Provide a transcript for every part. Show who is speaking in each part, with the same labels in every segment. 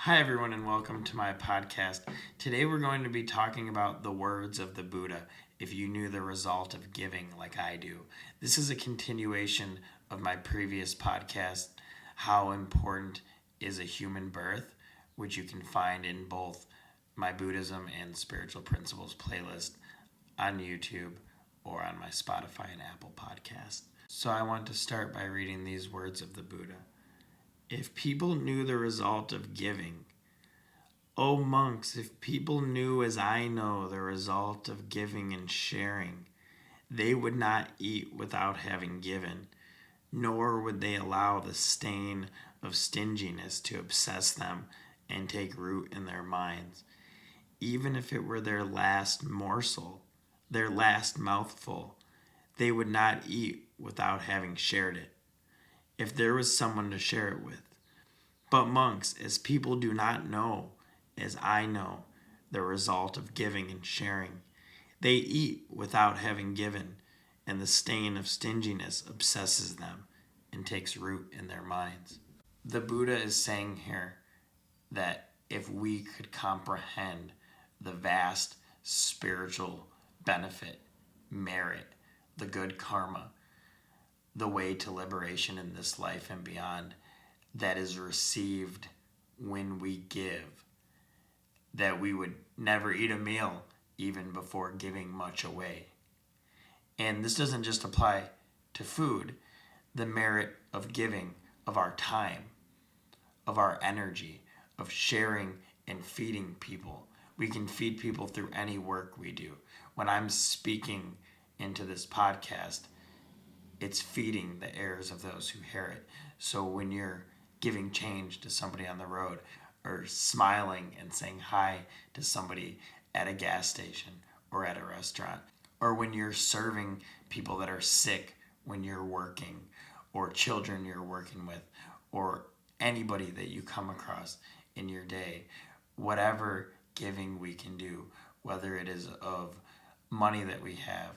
Speaker 1: Hi, everyone, and welcome to my podcast. Today, we're going to be talking about the words of the Buddha. If you knew the result of giving like I do, this is a continuation of my previous podcast, How Important is a Human Birth, which you can find in both my Buddhism and Spiritual Principles playlist on YouTube or on my Spotify and Apple podcast. So, I want to start by reading these words of the Buddha. If people knew the result of giving, O monks, if people knew as I know the result of giving and sharing, they would not eat without having given, nor would they allow the stain of stinginess to obsess them and take root in their minds. Even if it were their last morsel, their last mouthful, they would not eat without having shared it, if there was someone to share it with. But monks, as people do not know, as I know, the result of giving and sharing, they eat without having given, and the stain of stinginess obsesses them and takes root in their minds. The Buddha is saying here that if we could comprehend the vast spiritual benefit, merit, the good karma, the way to liberation in this life and beyond that is received when we give, that we would never eat a meal even before giving much away. And this doesn't just apply to food, the merit of giving of our time, of our energy, of sharing and feeding people. We can feed people through any work we do. When I'm speaking into this podcast, it's feeding the ears of those who hear it. So when you're giving change to somebody on the road, or smiling and saying hi to somebody at a gas station or at a restaurant, or when you're serving people that are sick when you're working, or children you're working with, or anybody that you come across in your day, whatever giving we can do, whether it is of money that we have,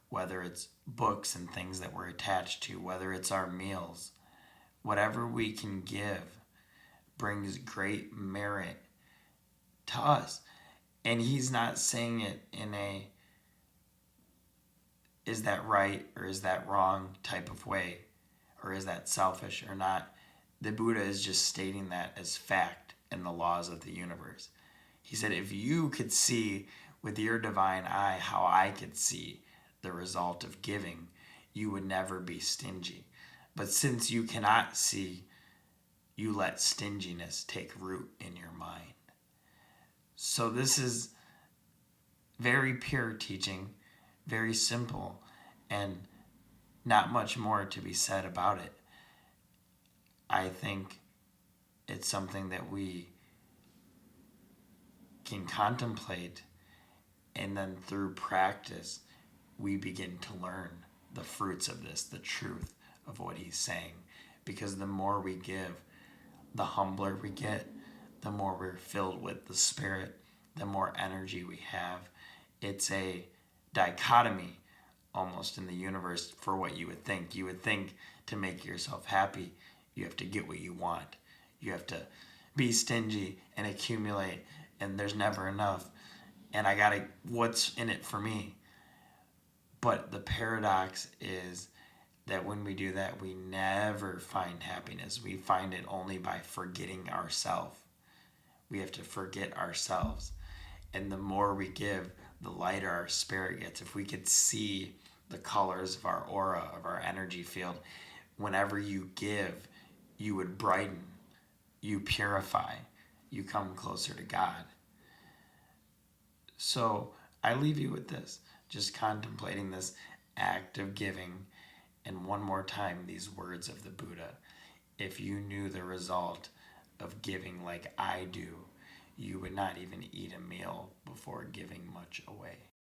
Speaker 1: whether it's books and things that we're attached to, whether it's our meals, whatever we can give brings great merit to us. And he's not saying it in a is that right or is that wrong type of way, or is that selfish or not. The Buddha is just stating that as fact in the laws of the universe. He said, if you could see with your divine eye how I could see the result of giving, you would never be stingy. But since you cannot see, you let stinginess take root in your mind. So this is very pure teaching, very simple, and not much more to be said about it. I think it's something that we can contemplate, and then through practice, we begin to learn the fruits of this, the truth of what he's saying. Because the more we give, the humbler we get, the more we're filled with the Spirit, the more energy we have. It's a dichotomy almost in the universe for what you would think. You would think to make yourself happy, you have to get what you want. You have to be stingy and accumulate, and there's never enough. And what's in it for me? But the paradox is that when we do that, we never find happiness. We find it only by forgetting ourselves. We have to forget ourselves. And the more we give, the lighter our spirit gets. If we could see the colors of our aura, of our energy field, whenever you give, you would brighten, you purify, you come closer to God. So I leave you with this, just contemplating this act of giving. And one more time, these words of the Buddha. If you knew the result of giving like I do, you would not even eat a meal before giving much away.